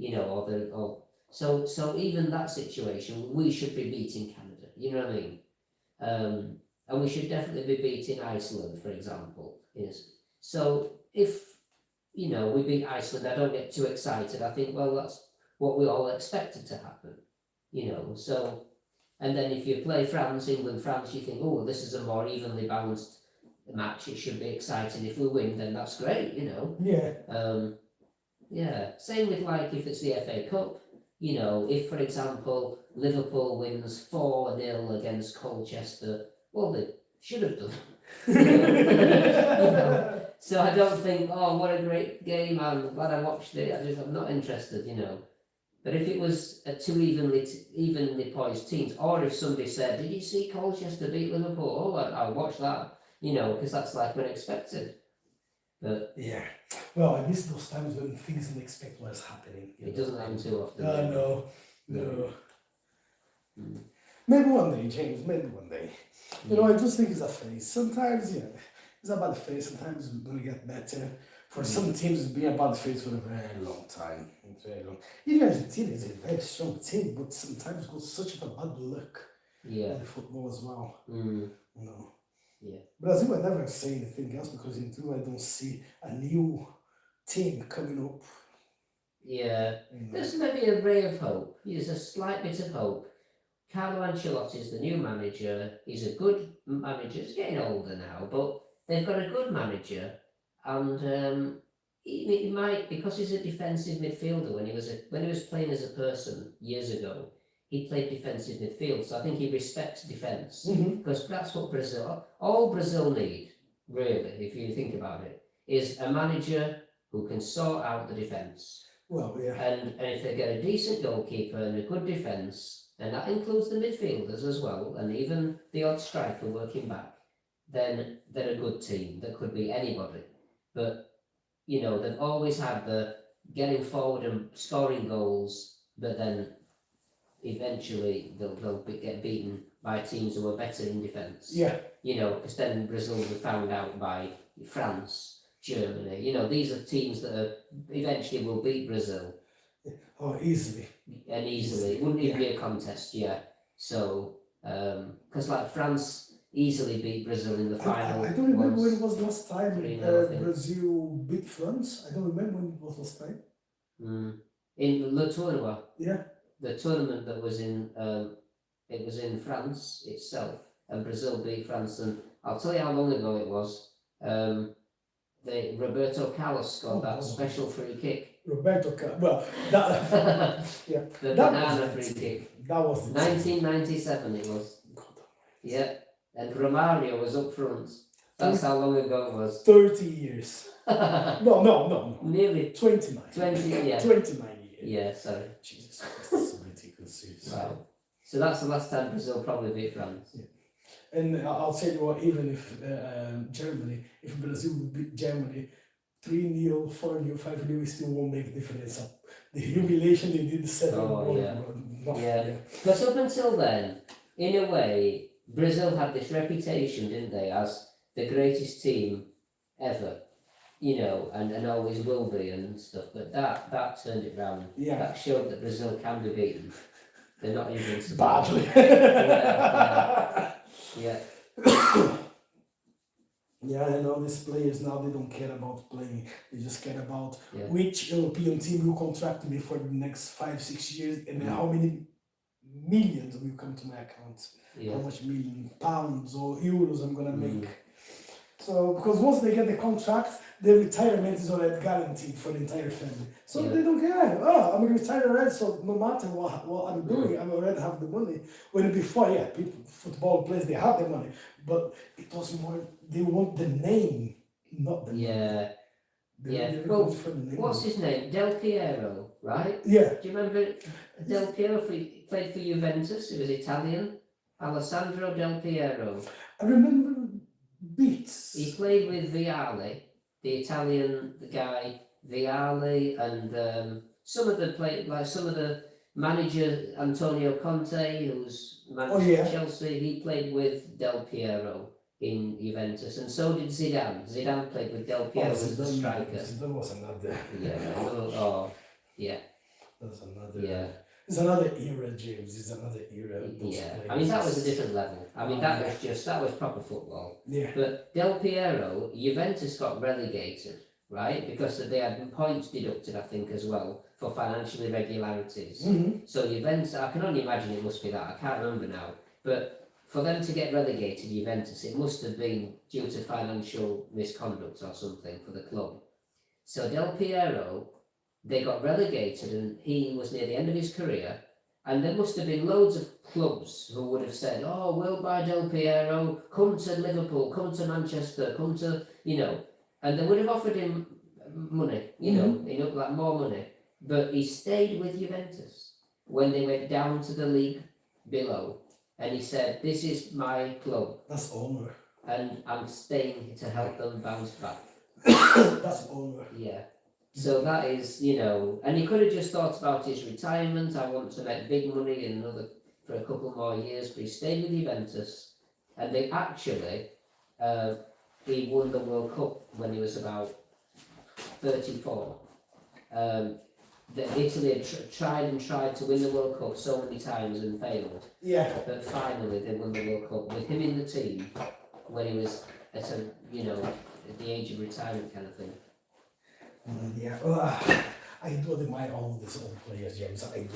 You know, so even that situation, we should be beating Canada. You know what I mean? And we should definitely be beating Iceland, for example. Yes. So if you know we beat Iceland, I don't get too excited. I think, well, that's what we all expected to happen. You know, so and then if you play France, England, France, you think, oh, this is a more evenly balanced match. It should be exciting. If we win, then that's great. You know. Yeah. Yeah, same with like if it's the FA Cup, you know, if for example Liverpool wins 4-0 against Colchester, well they should have done. You know? So I don't think, oh what a great game, I'm glad I watched it, I'm not interested, you know. But if it was a two evenly poised teams, or if somebody said, did you see Colchester beat Liverpool? Oh, I'll watch that. you know, because that's like unexpected. But Yeah. Well, I miss those times when things unexpected was happening. it doesn't happen too often. No. No. Maybe one day, James. Maybe one day. You know, I just think it's a phase. Sometimes, yeah, it's about the phase. Sometimes it's gonna get better. For some teams, it's been about the phase for a very long time. Very long. Even Argentina is a very strong team, but sometimes it goes such a bad luck. Yeah. In the football as well. Mm. You know. Yeah. Brazil, I never say anything else because until I don't see a new team coming up. Yeah. You know. There's maybe a ray of hope. There's a slight bit of hope. Carlo Ancelotti is the new manager. He's a good manager. He's getting older now, but they've got a good manager, and he might, because he's a defensive midfielder. When he was playing as a person years ago, he played defensive midfield. So I think he respects defence, because that's what all Brazil need, really, if you think about it, is a manager who can sort out the defence. Well, yeah. And if they get a decent goalkeeper and a good defence, and that includes the midfielders as well, and even the odd striker working back, then they're a good team. That could be anybody. But, you know, they've always had the getting forward and scoring goals, but then eventually they'll get beaten by teams who are better in defence. Yeah. You know, because then Brazil will be found out by France, Germany. You know, these are teams that eventually will beat Brazil. Oh, easily. And easily. It wouldn't even be a contest, yeah. So, because like France easily beat Brazil in the final. I don't remember when it was last time 3-0, Brazil beat France. I don't remember when it was last time. In Le Tournoi. Yeah. The tournament that was in, it was in France itself, and Brazil beat France. And I'll tell you how long ago it was. Roberto Carlos scored that special free kick. Roberto Carlos. Well, that yeah. The banana free kick. That was 1997. It was. Yeah, and Romario was up front. That's how long ago it was. 30 years. No. Nearly 29. 20. Yeah. 29 years. Yeah. Sorry. Jesus Christ, that's so ridiculous. Wow. So that's the last time Brazil probably beat France. Yeah. And I'll tell you what, even if if Brazil would beat Germany 3-0, 4-0, 5-0, it still won't make a difference. The humiliation they did 7-1. Yeah. Because up until then, in a way, Brazil had this reputation, didn't they, as the greatest team ever, you know, and always will be and stuff. But that turned it round. Yeah. That showed that Brazil can be beaten. They're not invincible. Badly. Yeah. Yeah, I know these players now, they don't care about playing. They just care about which European team will contract me for the next 5-6 years and how many millions will come to my account. Yeah. How much million pounds or euros I'm gonna make. So, because once they get the contract, their retirement is already guaranteed for the entire family. So they don't care. Oh, I'm retired already, so no matter what I'm doing, I already have the money. When before, people, football players, they have the money. But it was more, they want the name, not the money. Well, what's his name? Del Piero, right? Yeah. Do you remember Del Piero played for Juventus? He was Italian. Alessandro Del Piero. I remember bits. He played with Vialli, the Italian guy, Vialli, and some of the manager Antonio Conte, who's managed Chelsea. He played with Del Piero in Juventus, and so did Zidane. Zidane played with Del Piero as the striker. Zidane was another. That's another. Yeah. It's another era, James. It's another era. I mean, that was a different level. I mean, that was proper football. Yeah. But Del Piero, Juventus got relegated, right? Because they had points deducted, I think, as well, for financial irregularities. So Juventus, I can only imagine it must be that. I can't remember now. But for them to get relegated, Juventus, it must have been due to financial misconduct or something for the club. So Del Piero, they got relegated and he was near the end of his career, and there must have been loads of clubs who would have said, oh, we'll buy Del Piero, come to Liverpool, come to Manchester, come to, and they would have offered him money, like more money, but he stayed with Juventus when they went down to the league below, and he said, this is my club. That's honor. and I'm staying to help them bounce back. That's over. Yeah. So that is, you know, and he could have just thought about his retirement. I want to make big money in for a couple more years, but he stayed with Juventus, and they actually, he won the World Cup when he was about 34. Italy had tried to win the World Cup so many times and failed. Yeah. But finally they won the World Cup with him in the team when he was at at the age of retirement kind of thing. Yeah, I do admire all these old players, James. I do.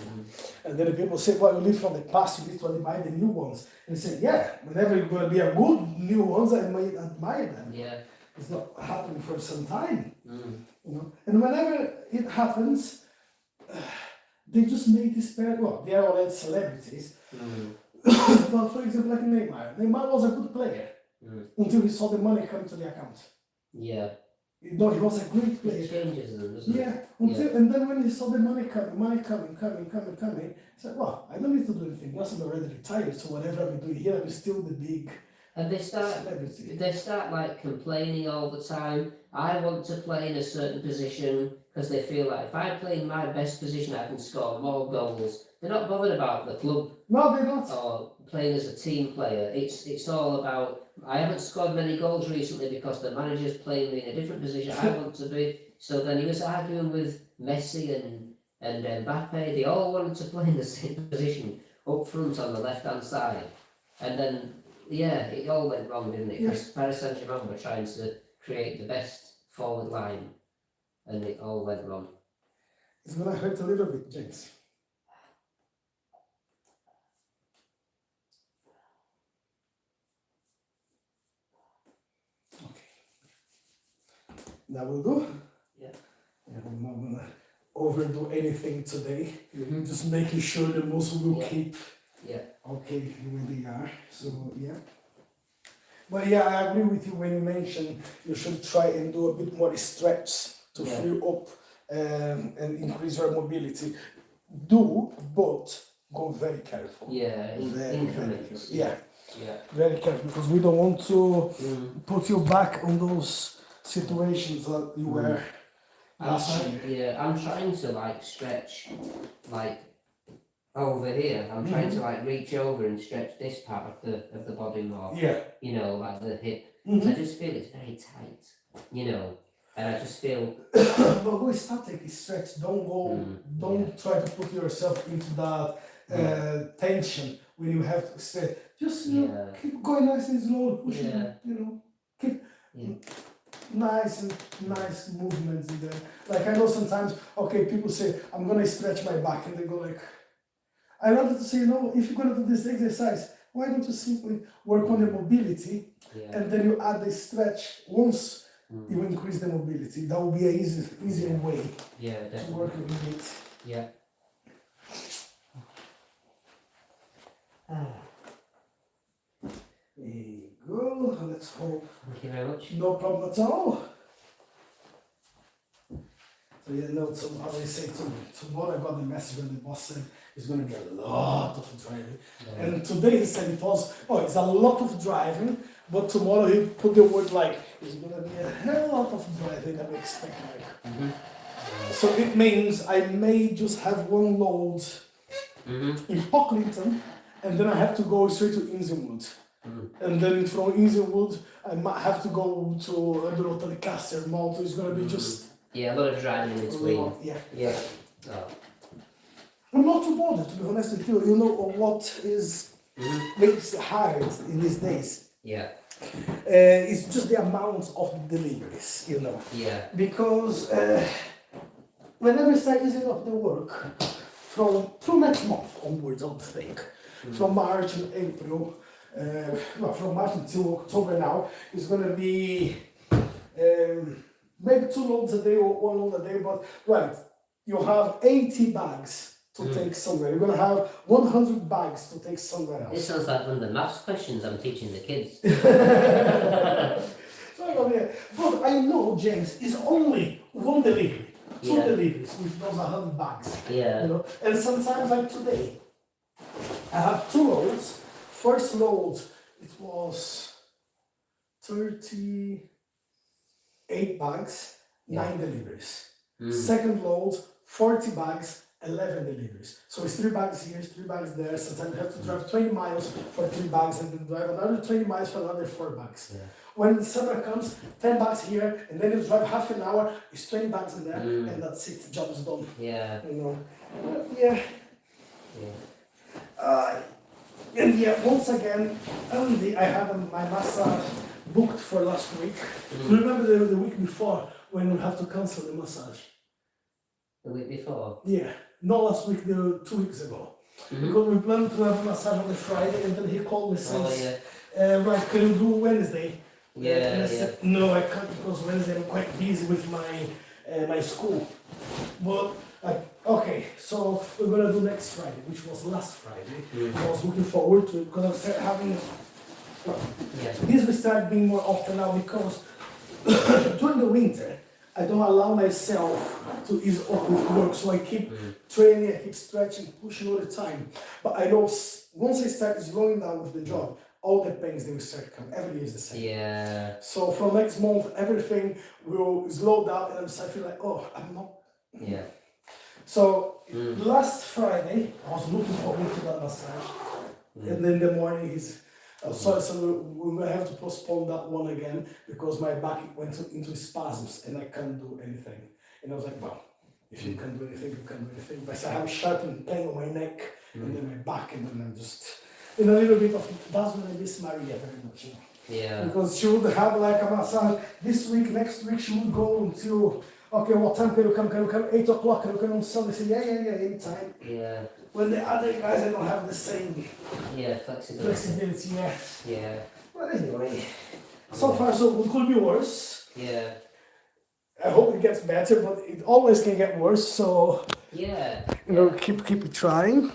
And then the people say, well, you live from the past, you need to admire the new ones. And I say, yeah, whenever you're going to be a good new ones, I might admire them. Yeah. It's not happening for some time. You know? And whenever it happens, they just make this pair, well, they are all celebrities. But for example, like Neymar. Neymar was a good player until he saw the money come to the account. Yeah. You know, he was a great player. It changes them, doesn't it? Yeah, and then when he saw the money coming, he said, well, I don't need to do anything else, I'm already retired, so whatever I'm doing here, I'm still the big And they start like complaining all the time. I want to play in a certain position because they feel like if I play in my best position, I can score more goals. They're not bothered about the club. No, they're not. Or playing as a team player. It's all about, I haven't scored many goals recently because the manager's playing me in a different position. I want to be. So then he was arguing with Messi and Mbappe. They all wanted to play in the same position up front on the left hand side. And then, yeah, it all went wrong, didn't it? Because Paris Saint-Germain were trying to create the best forward line and it all went wrong. It's going to hurt a little bit, James. That will do. Yeah. I'm not gonna overdo anything today. Just making sure the muscle will keep okay where they are. So yeah. But yeah, I agree with you when you mention you should try and do a bit more stretch to free up and increase your mobility. But go very careful. Yeah, very careful. Yeah. Very careful because we don't want to put you back on those situations that you were last year. I'm trying to like stretch like over here. I'm trying to like reach over and stretch this part of the body more. Yeah. You know, like the hip. I just feel it's very tight. You know, and I just feel. But go static, stretch. Don't try to put yourself into that tension when you have to stretch. Just keep going nice and slow, pushing. Keep. Nice movements in there. Like I know sometimes, people say, I'm gonna stretch my back, and they go like, I wanted to say, if you're gonna do this exercise, why don't you simply work on your mobility, and then you add the stretch once you increase the mobility. That will be an easier way to work with it. Yeah. There you go. Let's hope. Thank you very much. No problem at all. So as I say, tomorrow I got the message when the boss said it's going to be a lot of driving. Yeah. And today he said it's a lot of driving, but tomorrow he put the word like, it's going to be a hell lot of driving that we expect. So it means I may just have one load in Pocklington, and then I have to go straight to Innsbruck. And then from Innsbruck, I might have to go to, I don't know, Telecaster, Malta. It's going to be just... Yeah, a lot of driving in between. Yeah. Oh. I'm not too bothered, to be honest with you. You know what makes it hard in these days? Yeah. It's just the amount of deliveries, Yeah. Because whenever I start using up the work, from next month onwards, I would think, from March and April, from March until October now, it's going to be maybe 2 loads a day or 1 load a day, but you have 80 bags to take somewhere. You're going to have 100 bags to take somewhere else. This sounds like one of the maths questions I'm teaching the kids. But I know, James, it's only 1 delivery, 2 deliveries with those 100 bags. Yeah. And sometimes like today, I have 2 loads. First load, it was 38 bags, 9 deliveries. Mm. Second load, 40 bags, 11 deliveries. So it's 3 bags here, 3 bags there. Sometimes you have to drive 20 miles for 3 bags and then drive another 20 miles for another 4 bags. Yeah. When the summer comes, 10 bags here, and then you drive half an hour, it's 20 bags in there, and that's it, the job is done. Yeah. You know. Yeah. Yeah. And yeah, once again, Andy, I had my massage booked for last week. Do you remember the week before when we have to cancel the massage? The week before? Yeah, not last week, 2 weeks ago. Because we planned to have a massage on the Friday, and then he called me and says, right, can you do Wednesday? And I said, no, I can't because Wednesday I'm quite busy with my my school. But okay, so we're gonna do next Friday, which was last Friday. I was looking forward to it because I started having. This will start being more often now because during the winter I don't allow myself to ease up with work, so I keep training, I keep stretching, pushing all the time. But I know once I start slowing down with the job, all the pains they will start coming. Every year is the same. Yeah. So from next month, everything will slow down, and I'm starting to feel like, oh, I'm not. Yeah. So last Friday, I was looking forward to that massage, and then the morning is. So we will have to postpone that one again because my back went into spasms and I can't do anything. And I was like, well, if you can't do anything, you can't do anything. But I have sharp pain on my neck and then my back, and then I'm just in a little bit of. That's when I miss Maria very much. Yeah. Because she would have like a massage this week, next week she would go until. Okay, what time can you come? Can you come? 8 o'clock, can you come on Sunday? Say, yeah, anytime. Yeah. When the other guys, they don't have the same flexibility. Yes. Yeah. But anyway, so far so good. Could be worse. Yeah. I hope it gets better, but it always can get worse. So yeah, keep trying.